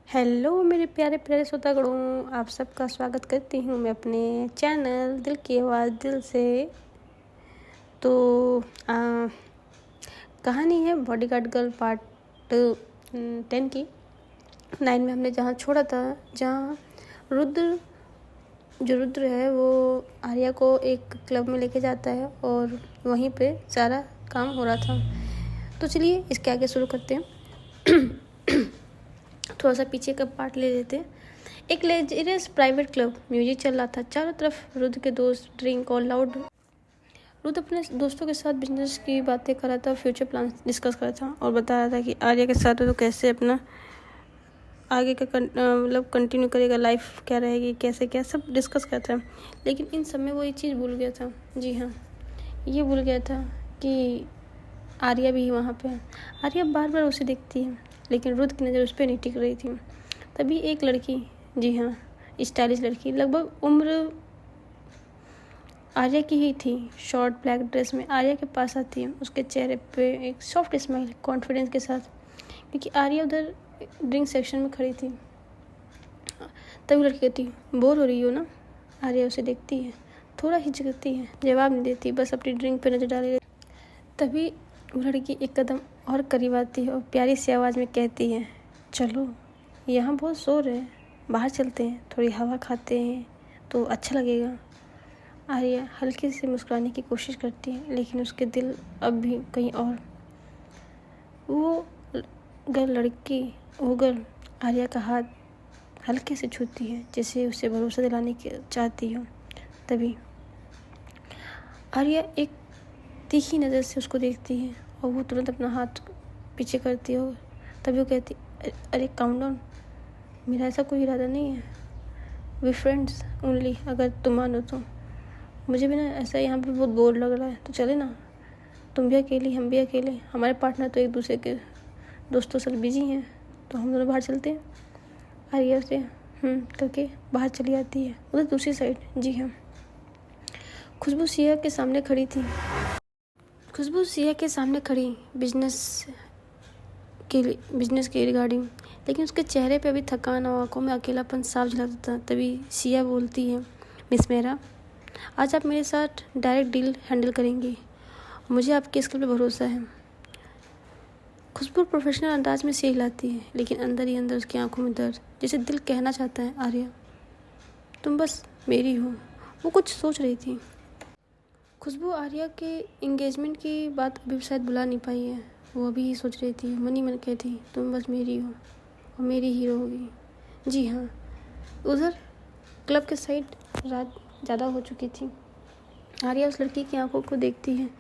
Hello मेरे प्यारे प्यारे श्रोतागणों, आप सबका स्वागत करती हूँ मैं अपने चैनल दिल की आवाज़ दिल से। तो कहानी है बॉडीगार्ड गर्ल पार्ट 10 की। 9 में हमने जहाँ छोड़ा था, जहाँ रुद्र है वो आर्या को एक क्लब में लेके जाता है और वहीं पे सारा काम हो रहा था। तो चलिए इसके आगे शुरू करते हैं। थोड़ा सा पीछे का पार्ट ले लेते हैं। एक लेजरियस प्राइवेट क्लब, म्यूजिक चल रहा था चारों तरफ। रुद्र के दोस्त ड्रिंक और लाउड। रुद्र अपने दोस्तों के साथ बिजनेस की बातें कर रहा था, फ्यूचर प्लान डिस्कस कर रहा था और बता रहा था कि आर्या के साथ तो कैसे अपना आगे का मतलब कंटिन्यू करेगा, लाइफ क्या रहेगी, कैसे क्या सब डिस्कस करता था। लेकिन इन सब में वो एक चीज़ भूल गया था। जी हाँ, ये भूल गया था कि आर्या भी वहाँ पे है। आर्या बार बार उसे देखती है लेकिन रुद्र की नज़र उस पर नहीं टिक रही थी। तभी एक लड़की, जी हाँ स्टाइलिश लड़की, लगभग उम्र आर्या की ही थी, शॉर्ट ब्लैक ड्रेस में आर्या के पास आती है। उसके चेहरे पे एक सॉफ्ट स्माइल, कॉन्फिडेंस के साथ, क्योंकि आर्या उधर ड्रिंक सेक्शन में खड़ी थी। तभी लड़की कहती, बोर हो रही हो ना? आर्या उसे देखती है, थोड़ा हिचकती है, जवाब नहीं देती, बस अपनी ड्रिंक पे नजर डाली रहती। तभी वो लड़की एक कदम और करीब आती है और प्यारी सी आवाज़ में कहती है, चलो यहाँ बहुत शोर है, बाहर चलते हैं, थोड़ी हवा खाते हैं तो अच्छा लगेगा। आर्या हल्की से मुस्कुराने की कोशिश करती है लेकिन उसके दिल अब भी कहीं और। वो गर्ल आर्या का हाथ हल्के से छूती है, जैसे उसे भरोसा दिलाने की चाहती हो। तभी आर्या एक तीखी नज़र से उसको देखती है और वो तुरंत अपना हाथ पीछे करती है। तभी वो कहती, अरे काउंट डाउन, मेरा ऐसा कोई इरादा नहीं है, वी फ्रेंड्स ओनली, अगर तुम मानो तो। मुझे भी ना ऐसा यहाँ पे बहुत बोर लग रहा है, तो चले ना, तुम भी अकेली हम भी अकेले, हमारे पार्टनर तो एक दूसरे के दोस्तों से बिजी हैं, तो हम दोनों बाहर चलते हैं। आर्या से करके बाहर चली आती है उधर दूसरी साइड। जी हाँ, खुशबू सिया के सामने खड़ी थी। खुशबू सिया के सामने खड़ी बिजनेस के रिगार्डिंग, लेकिन उसके चेहरे पे अभी थकान और आंखों में अकेलापन साफ झलकता था। तभी सिया बोलती है, मिस मेहरा, आज आप मेरे साथ डायरेक्ट डील हैंडल करेंगी, मुझे आपके स्किल पे भरोसा है। खुशबू प्रोफेशनल अंदाज में सिर हिलाती है लेकिन अंदर ही अंदर उसकी आंखों में दर्द, जैसे दिल कहना चाहता है, आर्या तुम बस मेरी हो। वो कुछ सोच रही थी। खुशबू आर्या के एंगेजमेंट की बात अभी शायद बुला नहीं पाई है। वो अभी ही सोच रही थी, मन ही मन कहती, तुम बस मेरी हो और मेरी हीरो होगी। जी हाँ, उधर क्लब के साइड रात ज़्यादा हो चुकी थी। आर्या उस लड़की की आंखों को देखती है।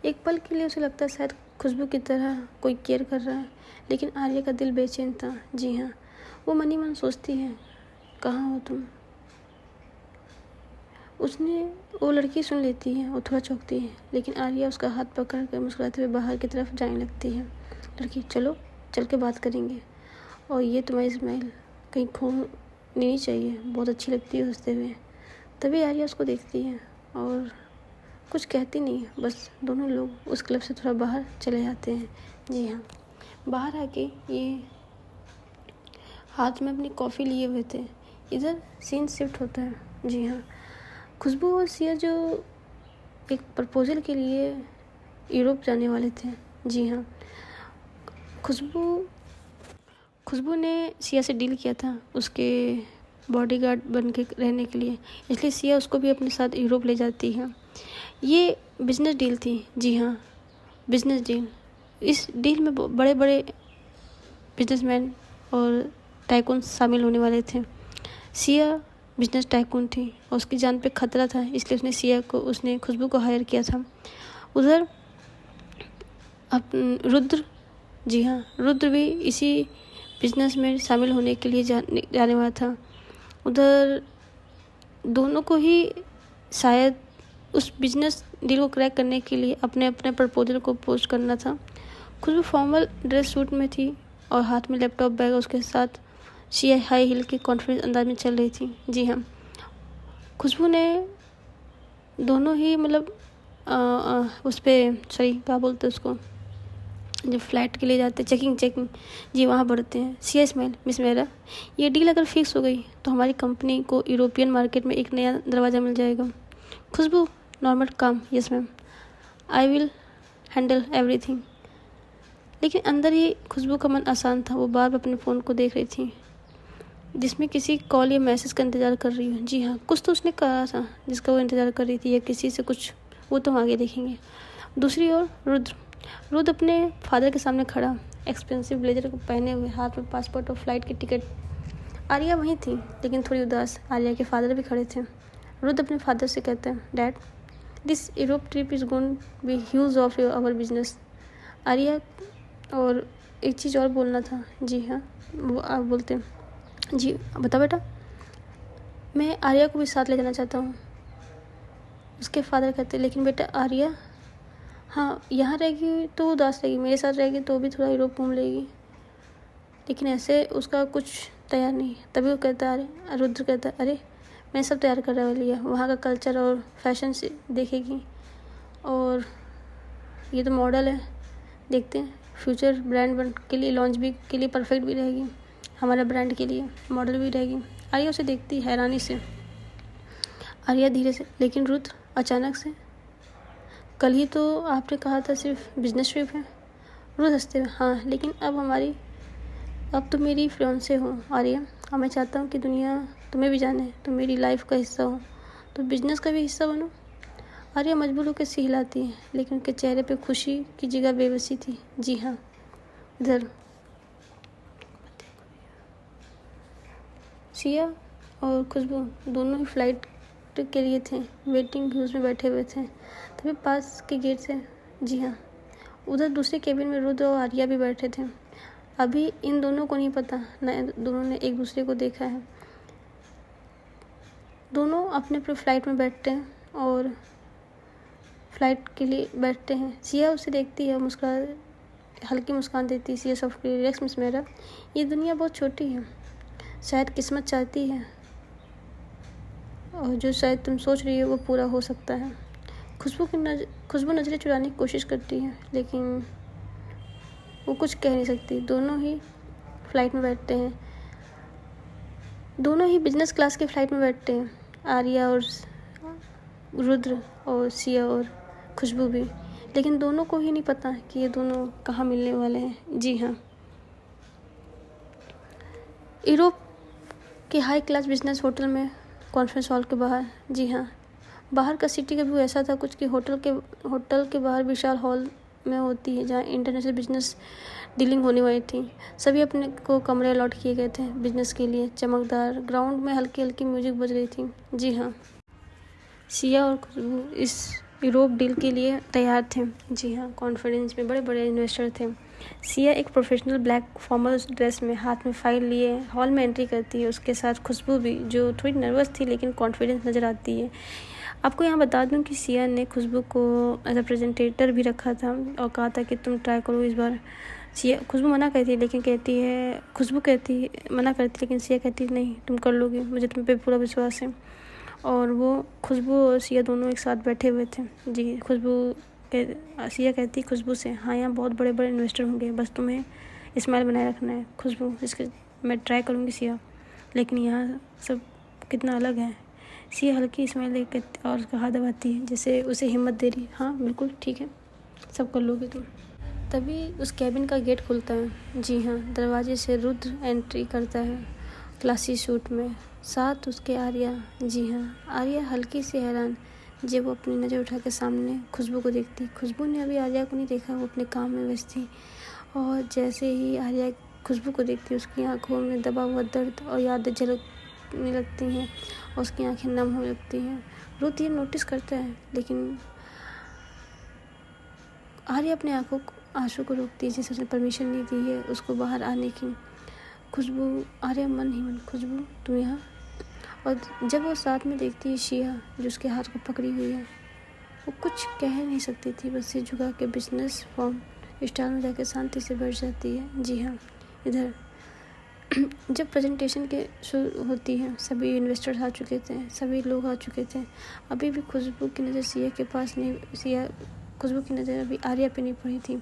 एक पल के लिए उसे लगता है शायद खुशबू की तरह कोई केयर कर रहा है, लेकिन आर्या का दिल बेचैन था। जी हाँ, वो मन ही मन सोचती है, कहाँ हो तुम? वो लड़की सुन लेती है और थोड़ा चौंकती है, लेकिन आर्या उसका हाथ पकड़ कर मुस्कुराते हुए बाहर की तरफ जाने लगती है। लड़की, चलो चल के बात करेंगे, और ये तुम्हारी स्माइल कहीं खो नहीं चाहिए, बहुत अच्छी लगती है हंसते हुए। तभी आर्या उसको देखती है और कुछ कहती नहीं है, बस दोनों लोग उस क्लब से थोड़ा बाहर चले जाते हैं। जी हाँ, बाहर आके ये हाथ में अपनी कॉफ़ी लिए हुए थे। इधर सीन शिफ्ट होता है। जी हाँ, खुशबू और सिया जो एक प्रपोजल के लिए यूरोप जाने वाले थे। जी हाँ, खुशबू ने सिया से डील किया था उसके बॉडीगार्ड बन के रहने के लिए, इसलिए सिया उसको भी अपने साथ यूरोप ले जाती है। ये बिजनेस डील थी। जी हाँ, बिजनेस डील। इस डील में बड़े बड़े बिजनेसमैन और टाइकून शामिल होने वाले थे। सिया बिजनेस टाइकून थी और उसकी जान पे खतरा था, इसलिए उसने खुशबू को हायर किया था। उधर रुद्र, जी हाँ, रुद्र भी इसी बिजनेस में शामिल होने के लिए जाने वाला था। उधर दोनों को ही शायद उस बिजनेस डील को क्रैक करने के लिए अपने अपने प्रपोजल को पोस्ट करना था। खुशबू फॉर्मल ड्रेस सूट में थी और हाथ में लैपटॉप बैग, उसके साथ सिया हाई हील के कॉन्फिडेंस अंदाज में चल रही थी। जी हाँ, खुशबू ने दोनों ही मतलब उस पर क्या बोलते उसको, जब फ्लाइट के लिए जाते चेकिंग जी वहाँ बढ़ते हैं। सिया स्माइल, मिस मेहरा, ये डील अगर फिक्स हो गई तो हमारी कंपनी को यूरोपियन मार्केट में एक नया दरवाज़ा मिल जाएगा। खुशबू नॉर्मल काम, yes ma'am, I will handle everything. लेकिन अंदर ही खुशबू का मन आसान था। वो बार बार अपने फ़ोन को देख रही थी जिसमें किसी कॉल या मैसेज का इंतज़ार कर रही है। जी हाँ, कुछ तो उसने कहा था जिसका वो इंतज़ार कर रही थी, या किसी से कुछ, वो तो हम आगे देखेंगे। दूसरी ओर रुद्र अपने फादर के सामने खड़ा, एक्सपेंसिव ब्लेजर को पहने हुए, हाथ में पासपोर्ट और फ्लाइट की टिकट। आर्या वहीं थी लेकिन थोड़ी उदास। आर्या के फादर भी खड़े थे। रुद्र अपने फादर से कहते हैं, dad, this Europe trip is going be huge of our business. Arya, और एक चीज़ और बोलना था। जी हाँ, वो आप बोलते हैं। जी बता बेटा, मैं आर्या को भी साथ ले जाना चाहता हूँ। उसके फादर कहते, लेकिन बेटा आर्या, हाँ यहाँ रहेगी तो उदास रहेगी, मेरे साथ रहेगी तो भी थोड़ा यूरोप घूम लेगी, लेकिन ऐसे उसका कुछ तैयार नहीं। तभी वो कहता है, रुद्र कहता है, अरे मैं सब तैयार कर रहा लिया, वहाँ का कल्चर और फैशन से देखेगी, और ये तो मॉडल है, देखते हैं फ्यूचर ब्रांड के लिए लॉन्च भी के लिए परफेक्ट भी रहेगी, हमारा ब्रांड के लिए मॉडल भी रहेगी। आर्या उसे देखती हैरानी से। आर्या धीरे से, लेकिन रुद्र अचानक से, कल ही तो आपने कहा था सिर्फ बिजनेस ट्रिप है। रुद्र हंसते हुए, हाँ लेकिन अब तो मेरी फियांसे हो आर्या, और मैं चाहता हूँ कि दुनिया तुम्हें भी जाने, तुम मेरी लाइफ का हिस्सा हो, तो बिजनेस का भी हिस्सा बनो। आर्या मजबूर होकर सिर हिलाती है, लेकिन उनके चेहरे पे खुशी की जगह बेबसी थी। जी हाँ, इधर सिया और खुशबू दोनों ही फ्लाइट के लिए थे, वेटिंग व्यूज़ में बैठे हुए थे। तभी पास के गेट से, जी हाँ, उधर दूसरे केबिन में रुद्र और आर्या भी बैठे थे। अभी इन दोनों को नहीं पता, न दोनों ने एक दूसरे को देखा है। दोनों अपने अपने फ्लाइट में बैठते हैं और फ्लाइट के लिए बैठते हैं। सिया उसे देखती है, हल्की मुस्कान देती है। सिया सॉफ्टली, रिलैक्स मिस मेरा, ये दुनिया बहुत छोटी है, शायद किस्मत चाहती है और जो शायद तुम सोच रही हो वो पूरा हो सकता है। खुशबू नज़रें चुराने की कोशिश करती है, लेकिन वो कुछ कह नहीं सकती। दोनों ही फ्लाइट में बैठते हैं, दोनों ही बिजनेस क्लास के फ्लाइट में बैठते हैं, आर्या और रुद्र और सिया और खुशबू भी। लेकिन दोनों को ही नहीं पता कि ये दोनों कहाँ मिलने वाले हैं। जी हाँ, यूरोप के हाई क्लास बिजनेस होटल में, कॉन्फ्रेंस हॉल के बाहर। जी हाँ, बाहर का सिटी का व्यू ऐसा था कुछ कि होटल के बाहर विशाल हॉल में होती है जहाँ इंटरनेशनल बिजनेस डीलिंग होने वाली थी। सभी अपने को कमरे अलॉट किए गए थे बिजनेस के लिए। चमकदार ग्राउंड में हल्की हल्की म्यूजिक बज रही थी। जी हाँ, सिया और खुशबू इस यूरोप डील के लिए तैयार थे। जी हाँ, कॉन्फ्रेंस में बड़े बड़े इन्वेस्टर थे। सिया एक प्रोफेशनल ब्लैक फॉर्मल ड्रेस में, हाथ में फाइल लिए हॉल में एंट्री करती है। उसके साथ खुशबू भी, जो थोड़ी नर्वस थी लेकिन कॉन्फिडेंस नज़र आती है। आपको यहाँ बता दूँ कि सिया ने खुशबू को एज अ प्रेजेंटेटर भी रखा था और कहा था कि तुम ट्राई करो इस बार। खुशबू मना करती है, लेकिन मना करती, लेकिन सिया कहती है नहीं तुम कर लोगी, मुझे तुम पे पूरा विश्वास है। और वो खुशबू और सिया दोनों एक साथ बैठे हुए थे। जी, सिया कहती खुशबू से, हाँ यहाँ बहुत बड़े बड़े इन्वेस्टर होंगे, बस तुम्हें स्माइल बनाए रखना है। खुशबू, इसके मैं ट्राई करूँगी सिया, लेकिन यहाँ सब कितना अलग है। सिया हल्की स्माइल लेकर और उसका हाथ दबाती है जैसे उसे हिम्मत दे रही, हाँ बिल्कुल ठीक है, सब कर लोगे तुम। तभी उस कैबिन का गेट खुलता है। जी हाँ, दरवाजे से रुद्र एंट्री करता है, क्लासी सूट में, साथ उसके आर्या। जी हाँ, आर्या हल्की सी हैरान जब वो अपनी नज़र उठा के सामने खुशबू को देखती। खुशबू ने अभी आर्या को नहीं देखा, वो अपने काम में व्यस्त थी। और जैसे ही आर्या खुशबू को देखती, उसकी आंखों में दबा हुआ दर्द और यादें झलकने लगती हैं और उसकी आंखें नम होने लगती हैं। रुद्र ये नोटिस करता है, लेकिन आर्या अपने आंसू को रोकती है, जिसे उसने परमिशन नहीं दी है उसको बाहर आने की। खुशबू, आर्या मन ही मन, खुशबू तुम यहाँ। और जब वो साथ में देखती है सिया जो उसके हाथ को पकड़ी हुई है, वो कुछ कह नहीं सकती थी, बस सिर झुका के बिजनेस फॉर्म स्टाइल में जाकर शांति से बैठ जाती है। जी हाँ, इधर जब प्रेजेंटेशन के शुरू होती है, सभी इन्वेस्टर्स आ चुके थे, सभी लोग आ चुके थे। अभी भी खुशबू की नज़र सिया के पास नहीं, खुशबू की नज़र अभी आर्या पे नहीं पड़ी थी।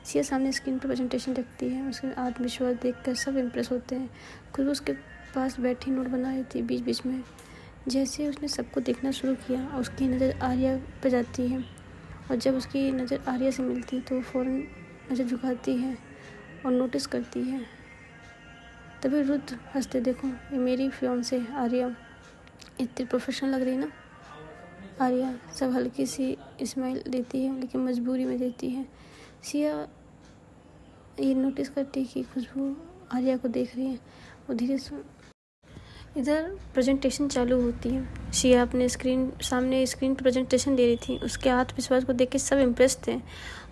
सिया सामने स्क्रीन पर प्रेजेंटेशन रखती है। उसका आत्मविश्वास देखकर सब इम्प्रेस होते हैं। खुशबू उसके पास बैठी नोट बना रही थी। बीच बीच में जैसे उसने सबको देखना शुरू किया, उसकी नज़र आर्या पर जाती है, और जब उसकी नज़र आर्या से मिलती तो वो फ़ौरन नज़र झुकाती है और नोटिस करती है। तभी रुद्र हंसते, देखो ये मेरी फियांसे आर्या, इतनी प्रोफेशनल लग रही ना। आर्या सब हल्की सी स्माइल देती है, लेकिन मजबूरी में देती है। सिया ये नोटिस करती है कि खुशबू आर्या को देख रही है। वो धीरे से इधर प्रेजेंटेशन चालू होती है। सिया अपने सामने स्क्रीन पर प्रेजेंटेशन दे रही थी। उसके आत्मविश्वास को देख के सब इम्प्रेस थे।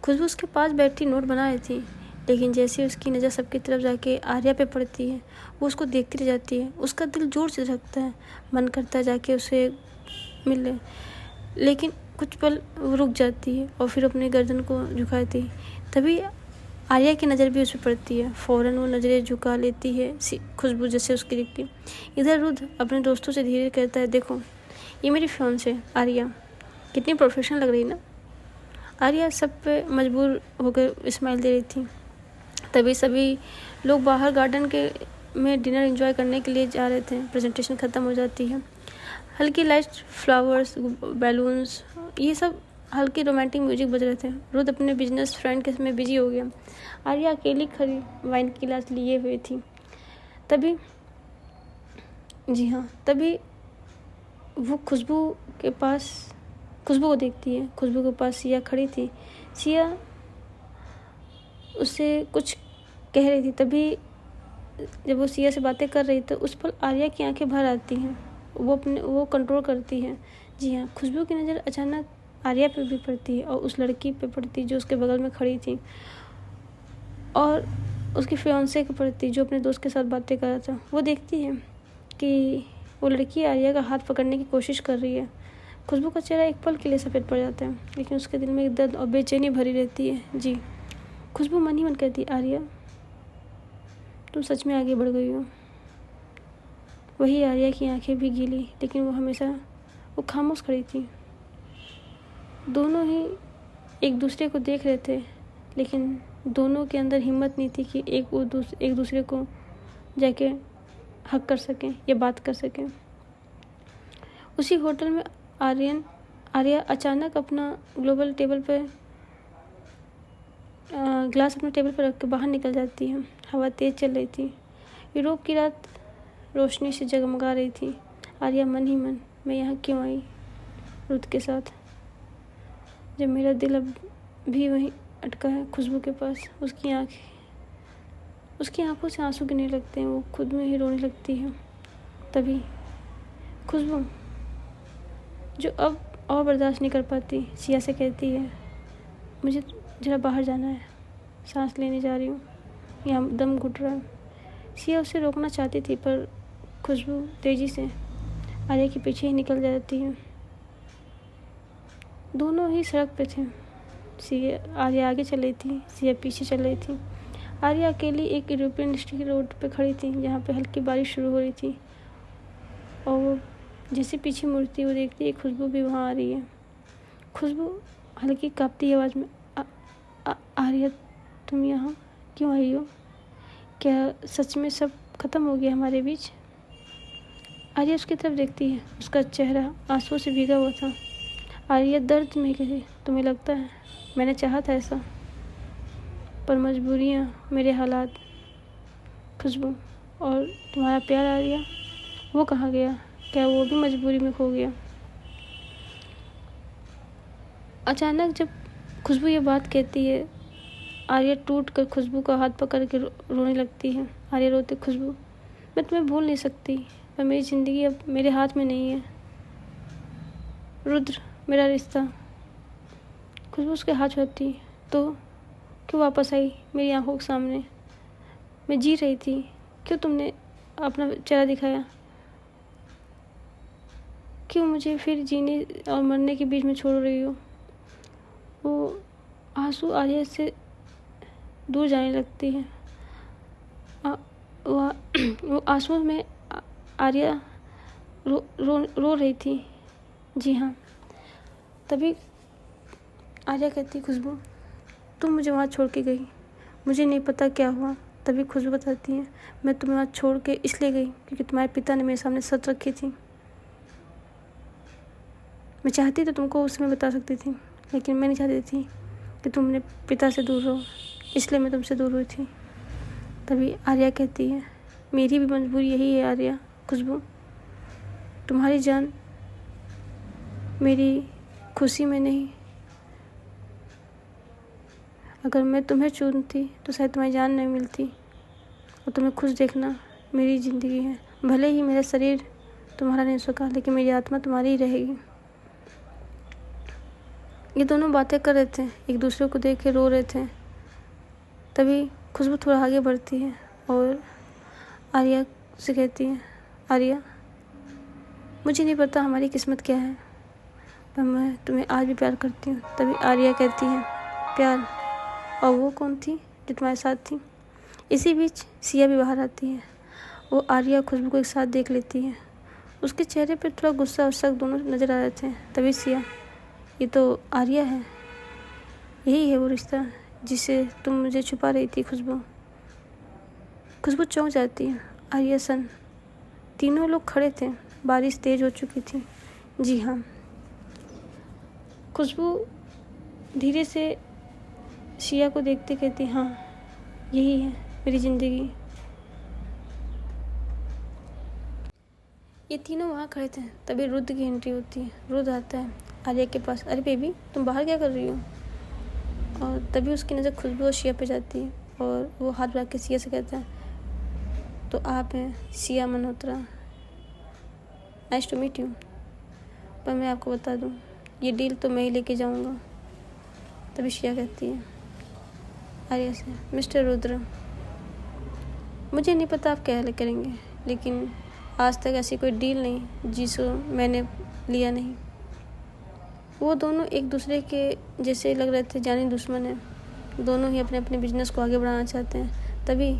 खुशबू उसके पास बैठी नोट बना रही थी, लेकिन जैसे उसकी नज़र सबकी तरफ जाके आर्या पे पड़ती है, वो उसको देखती रह जाती है। उसका दिल जोर से धड़कता है, मन करता है जाके उसे मिले, लेकिन कुछ पल वो रुक जाती है और फिर अपनी गर्दन को झुकाती। तभी आर्या की नज़र भी उस पर पड़ती है। फ़ौरन वो नज़रें झुका लेती है, खुशबू जैसे उसकी दिखती। इधर रुद्र अपने दोस्तों से धीरे कहता है, देखो ये मेरी फियांसे आर्या, कितनी प्रोफेशनल लग रही ना। आर्या सब पे मजबूर होकर स्माइल दे रही थी। तभी सभी लोग बाहर गार्डन में डिनर एंजॉय करने के लिए जा रहे थे। प्रेजेंटेशन ख़त्म हो जाती है। हल्की लाइट, फ्लावर्स, बैलून्स, ये सब हल्की रोमांटिक म्यूजिक बज रहे थे। रुद्र अपने बिजनेस फ्रेंड के में बिजी हो गया। आर्या अकेली खड़ी वाइन की गिलास लिए हुई थी। तभी वो खुशबू को देखती है। खुशबू के पास सिया खड़ी थी। सिया उससे कुछ कह रही थी। तभी जब वो सिया से बातें कर रही तो उस पर आर्या की आंखें भर आती हैं। वो कंट्रोल करती है। जी हाँ, खुशबू की नज़र अचानक आर्या पे भी पड़ती है और उस लड़की पे पड़ती जो उसके बगल में खड़ी थी, और उसकी फियांसे पे पड़ती जो अपने दोस्त के साथ बातें कर रहा था। वो देखती है कि वो लड़की आर्या का हाथ पकड़ने की कोशिश कर रही है। खुशबू का चेहरा एक पल के लिए सफ़ेद पड़ जाता है, लेकिन उसके दिल में एक दर्द और बेचैनी भरी रहती है। जी, खुशबू मन ही मन कहती, आर्या तुम सच में आगे बढ़ गई हो। वही आर्या की आंखें भी गीली, लेकिन वो खामोश खड़ी थी। दोनों ही एक दूसरे को देख रहे थे, लेकिन दोनों के अंदर हिम्मत नहीं थी कि एक दूसरे को जाके हक कर सकें या बात कर सकें। उसी होटल में आर्या अचानक अपना ग्लास अपने टेबल पर रख के बाहर निकल जाती है। हवा तेज चल रही थी। यूरोप की रात रोशनी से जगमगा रही थी। आर्या मन ही मन, मैं यहाँ क्यों आई रुद्र के साथ, जब मेरा दिल अब भी वहीं अटका है खुशबू के पास। उसकी आंखों से आंसू गिरने लगते हैं। वो खुद में ही रोने लगती है। तभी खुशबू, जो अब और बर्दाश्त नहीं कर पाती, सिया से कहती है, मुझे जरा बाहर जाना है, सांस लेने जा रही हूँ, यहाँ दम घुट रहा है। सिया उसे रोकना चाहती थी, पर खुशबू तेज़ी से आर्या के पीछे ही निकल जाती है। दोनों ही सड़क पे थे। आर्या आगे चल रही थी, सिया पीछे चल रही थी। आर्या अकेली एक यूरोपियन स्ट्रीट रोड पे खड़ी थी, जहाँ पे हल्की बारिश शुरू हो रही थी, और वो जैसे पीछे मुड़ती वो देखती है खुशबू भी वहाँ आ रही है। खुशबू हल्की कांपती आवाज़ में, आर्या तुम यहाँ क्यों आई हो? क्या सच में सब खत्म हो गया हमारे बीच? आर्या उसकी तरफ देखती है। उसका चेहरा आंसुओं से भीगा हुआ था। आर्या दर्द में कही, तुम्हें लगता है मैंने चाहा था ऐसा, पर मजबूरियाँ, मेरे हालात। खुशबू, और तुम्हारा प्यार आर्या, वो कहाँ गया? क्या वो भी मजबूरी में खो गया? अचानक जब खुशबू ये बात कहती है, आर्या टूट कर खुशबू का हाथ पकड़ के रोने लगती है। आर्या रोते, खुशबू मैं तुम्हें भूल नहीं सकती, पर मेरी ज़िंदगी अब मेरे हाथ में नहीं है। रुद्र, मेरा रिश्ता। खुशबू उसके हाथ छूती, तो क्यों वापस आई मेरी आंखों के सामने? मैं जी रही थी, क्यों तुमने अपना चेहरा दिखाया? क्यों मुझे फिर जीने और मरने के बीच में छोड़ रही हो? वो आंसू आर्या से दूर जाने लगती है। वो आंसुओं में आर्या रो रही थी। जी हाँ। तभी आर्या कहती, खुशबू तुम मुझे वहाँ छोड़ के गई। मुझे नहीं पता क्या हुआ। तभी खुशबू बताती है, मैं तुम्हें वहाँ छोड़ के इसलिए गई क्योंकि तुम्हारे पिता ने मेरे सामने शर्त रखी थी। मैं चाहती तो तुमको उस समय बता सकती थी, लेकिन मैं नहीं चाहती थी कि तुम अपने पिता से दूर रहो, इसलिए मैं तुमसे दूर हुई थी। तभी आर्या कहती है, मेरी भी मजबूरी यही है आर्या। खुशबू, तुम्हारी जान मेरी खुशी में नहीं। अगर मैं तुम्हें चुनती तो शायद तुम्हारी जान नहीं मिलती, और तुम्हें खुश देखना मेरी ज़िंदगी है। भले ही मेरा शरीर तुम्हारा नहीं सका, लेकिन मेरी आत्मा तुम्हारी ही रहेगी। ये दोनों बातें कर रहे थे, एक दूसरे को देख के रो रहे थे। तभी खुशबू थोड़ा आगे बढ़ती है और आर्या से कहती है, आर्या, मुझे नहीं पता हमारी किस्मत क्या है, पर मैं तुम्हें आज भी प्यार करती हूँ। तभी आर्या कहती है, प्यार? और वो कौन थी जो तुम्हारे साथ थी? इसी बीच सिया भी बाहर आती है। वो आर्या और खुशबू को एक साथ देख लेती है। उसके चेहरे पर थोड़ा गुस्सा और शक दोनों नजर आ रहे थे। तभी सिया, ये तो आर्या है, यही है वो रिश्ता जिसे तुम मुझे छुपा रही थी खुशबू। खुशबू चौंक जाती है। आर्या सन, तीनों लोग खड़े थे। बारिश तेज हो चुकी थी। जी हाँ। खुशबू धीरे से सिया को देखते कहती, हाँ यही है मेरी ज़िंदगी। ये तीनों वहाँ खड़े थे। तभी रुद्र की एंट्री होती है। रुद्र आता है आर्या के पास। अरे बेबी, तुम बाहर क्या कर रही हो? और तभी उसकी नज़र खुशबू और सिया पे जाती है और वो हाथ बढ़ा के सिया से कहता है, तो आप हैं Siya Malhotra, nice to meet you. पर मैं आपको बता दूँ, ये डील तो मैं ही लेके जाऊँगा। तभी सिया कहती है आर्या से, मिस्टर रुद्र, मुझे नहीं पता आप क्या करेंगे, लेकिन आज तक ऐसी कोई डील नहीं जिसको मैंने लिया नहीं। वो दोनों एक दूसरे के जैसे लग रहे थे, जानी दुश्मन हैं। दोनों ही अपने अपने बिजनेस को आगे बढ़ाना चाहते हैं। तभी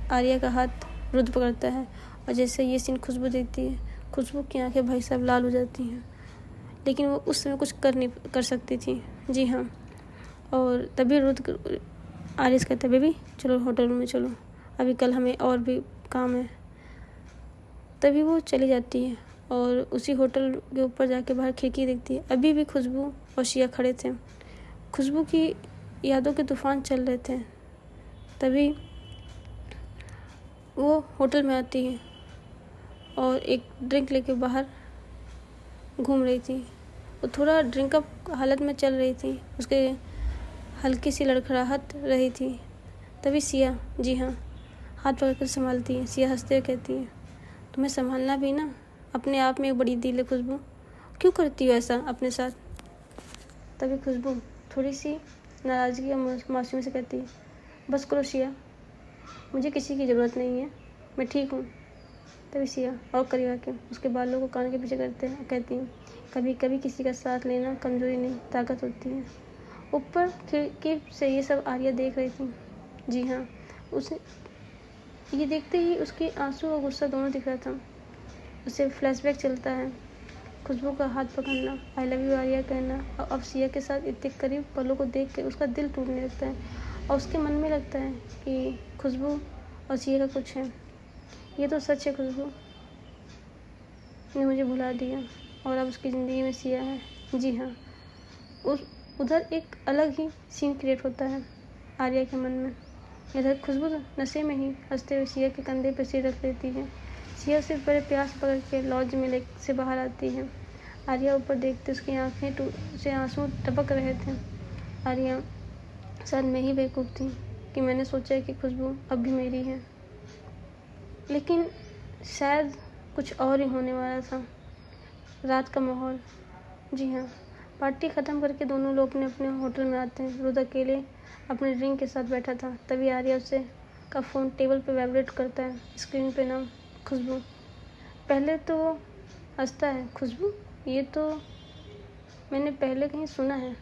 आर्या का हाथ रुद्र पकड़ता है और जैसे ये सीन खुशबू देखती है, खुशबू की आंखें भाई साहब लाल हो जाती हैं, लेकिन वो उस समय कुछ कर सकती थी। जी हाँ। और तभी रुद्र आर्या से कहता है, बेबी चलो होटल रूम में चलो, अभी कल हमें और भी काम है। तभी वो चली जाती है और उसी होटल के ऊपर जाके बाहर खिड़की देखती है। अभी भी खुशबू और सिया खड़े थे। खुशबू की यादों के तूफान चल रहे थे। तभी वो होटल में आती है और एक ड्रिंक लेके बाहर घूम रही थी। वो थोड़ा ड्रिंक अप हालत में चल रही थी, उसके हल्की सी लड़खड़ाहट रही थी। तभी सिया, जी हाँ, हाथ पकड़ कर संभालती है। सिया हंसते हुए कहती है, तुम्हें संभालना भी ना अपने आप में एक बड़ी डील है खुशबू, क्यों करती हो ऐसा अपने साथ? तभी खुशबू थोड़ी सी नाराज़गी और मासूमी से कहती है, बस करो सिया, मुझे किसी की ज़रूरत नहीं है, मैं ठीक हूँ। तभी सिया और करीब आके उसके बालों को कान के पीछे करते हैं और कहती हैं, कभी कभी किसी का साथ लेना कमज़ोरी नहीं ताकत होती है। ऊपर खिड़की से ये सब आर्या देख रही थी। जी हाँ, उसे ये देखते ही उसके आंसू और गुस्सा दोनों दिख रहा था। उसे फ्लैशबैक चलता है, खुशबू का हाथ पकड़ना, आई लव यू आर्या कहना, और अब सिया के साथ इतने करीब पलों को देख के उसका दिल टूटने लगता है और उसके मन में लगता है कि खुशबू और सिया का कुछ है। ये तो सच है, खुशबू ने मुझे भुला दिया और अब उसकी ज़िंदगी में सिया है। जी हाँ। उधर एक अलग ही सीन क्रिएट होता है आर्या के मन में। इधर खुशबू नशे में ही हंसते हुए सिया के कंधे पर सिर रख लेती है। सिया उसे बड़े प्यार से पकड़ के लॉज में से बाहर आती है। आर्या ऊपर देखते उसकी आंखें से आंसू टपक रहे थे। आर्या, शायद मैं ही बेवकूफ़ थी कि मैंने सोचा कि खुशबू अब भी मेरी है, लेकिन शायद कुछ और ही होने वाला था। रात का माहौल, जी हाँ, पार्टी ख़त्म करके दोनों लोग अपने अपने होटल में आते हैं। रुद्र अकेले अपने ड्रिंक के साथ बैठा था। तभी आर्या उससे का फ़ोन टेबल पे वाइब्रेट करता है। स्क्रीन पे नाम खुशबू। पहले तो वो हंसता है, खुशबू, ये तो मैंने पहले कहीं सुना है।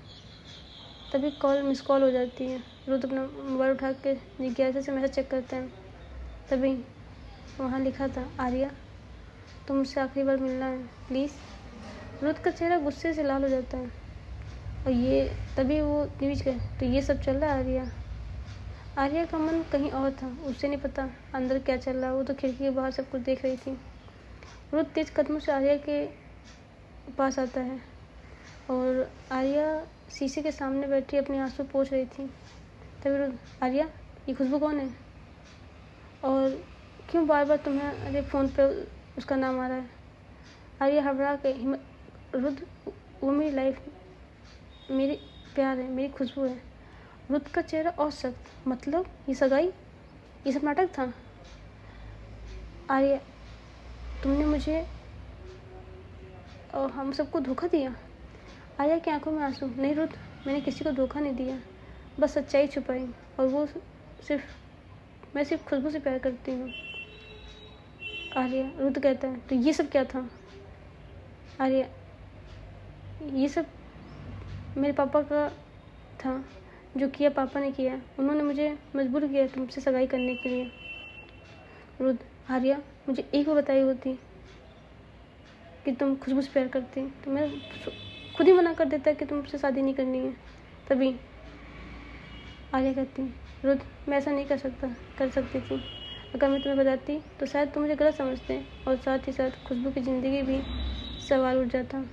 तभी मिस कॉल हो जाती है। रुद्र अपना मोबाइल उठा के जिज्ञासा से मैसेज चेक करते हैं। तभी वहाँ लिखा था, आर्या तुम मुझसे आखिरी बार मिलना है प्लीज़। रुद्र का चेहरा गुस्से से लाल हो जाता है। और ये तभी वो नीच गए। तो ये सब चल रहा है आर्या। आर्या का मन कहीं और था, उसे नहीं पता अंदर क्या चल रहा है। वो तो खिड़की के बाहर सब कुछ देख रही थी। रुद्र तेज कदमों से आर्या के पास आता है और आर्या शीशे के सामने बैठी अपने आंसू पोंछ रही थी। तभी रुद्र, आर्या ये खुशबू कौन है और क्यों बार बार तुम्हें अरे फ़ोन पे उसका नाम आ रहा है? आर्या घबरा के रुद्र वो मेरी लाइफ, मेरी प्यार है, मेरी खुशबू है। रुद्र का चेहरा और सख्त, मतलब ये सगाई, ये सब नाटक था? आर्या तुमने मुझे और हम सबको धोखा दिया? आर्या की आंखों में आंसू। नहीं रुद्र, मैंने किसी को धोखा नहीं दिया, बस सच्चाई छुपाई। और वो मैं सिर्फ खुशबू से प्यार करती हूँ। आर्या, रुद्र कहता है तो ये सब क्या था? आर्या, ये सब मेरे पापा का था, जो किया पापा ने किया। उन्होंने मुझे मजबूर किया तुमसे सगाई करने के लिए। रुद्र, आर्या मुझे एक बार बताई होती कि तुम खुशबू से प्यार करती तो मैं खुद ही मना कर देता कि तुमसे शादी नहीं करनी है। तभी आर्या कहती, रुद्र मैं ऐसा नहीं कर सकती थी। अगर मैं तुम्हें बताती तो शायद तुम मुझे गलत समझते और साथ ही साथ खुशबू की ज़िंदगी भी सवाल उठ जाता।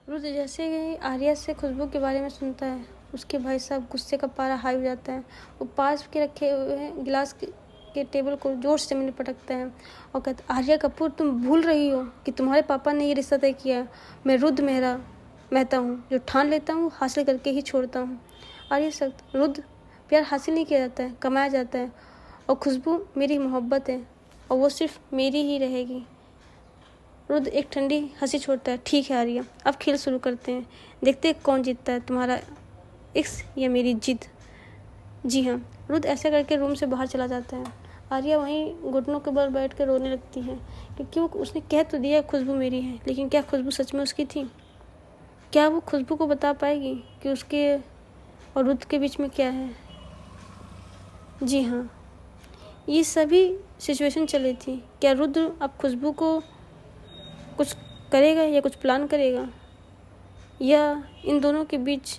रुद्र जैसे ही आर्या से खुशबू के बारे में सुनता है, उसके भाई साहब गुस्से का पारा हाई हो जाता है। वो पास के रखे हुए गिलास के टेबल को जोर से जमीन पटकता है और कहता, आर्या कपूर तुम भूल रही हो कि तुम्हारे पापा ने ये रिश्ता तय किया। मैं रुद्र मेहता हूँ, जो ठान लेता हूँ हासिल करके ही छोड़ता हूँ। आर्या सख्त, रुद्र प्यार हासिल नहीं किया जाता है, कमाया जाता है। और खुशबू मेरी मोहब्बत है और वो सिर्फ मेरी ही रहेगी। रुद्र एक ठंडी हंसी छोड़ता है। ठीक है आर्या, अब खेल शुरू करते हैं, देखते हैं कौन जीतता है, तुम्हारा इश्क या मेरी जिद। जी हाँ। रुद्र ऐसा करके रूम से बाहर चला जाता है। आर्या वहीं घुटनों के बल बैठ कर रोने लगती है, क्योंकि वो उसने कह तो दिया खुशबू मेरी है, लेकिन क्या खुशबू सच में उसकी थी? क्या वो खुशबू को बता पाएगी कि उसके और रुद्र के बीच में क्या है? जी हाँ, ये सभी सिचुएशन चली थी। क्या रुद्र अब खुशबू को कुछ करेगा या कुछ प्लान करेगा, या इन दोनों के बीच,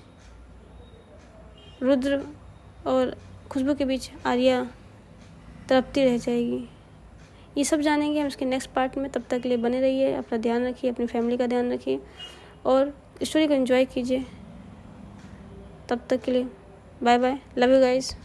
रुद्र और खुशबू के बीच आर्या तड़पती रह जाएगी? ये सब जानेंगे हम इसके नेक्स्ट पार्ट में। तब तक के लिए बने रहिए, अपना ध्यान रखिए, अपनी फैमिली का ध्यान रखिए और स्टोरी को एंजॉय कीजिए। तब तक के लिए bye bye, love you guys.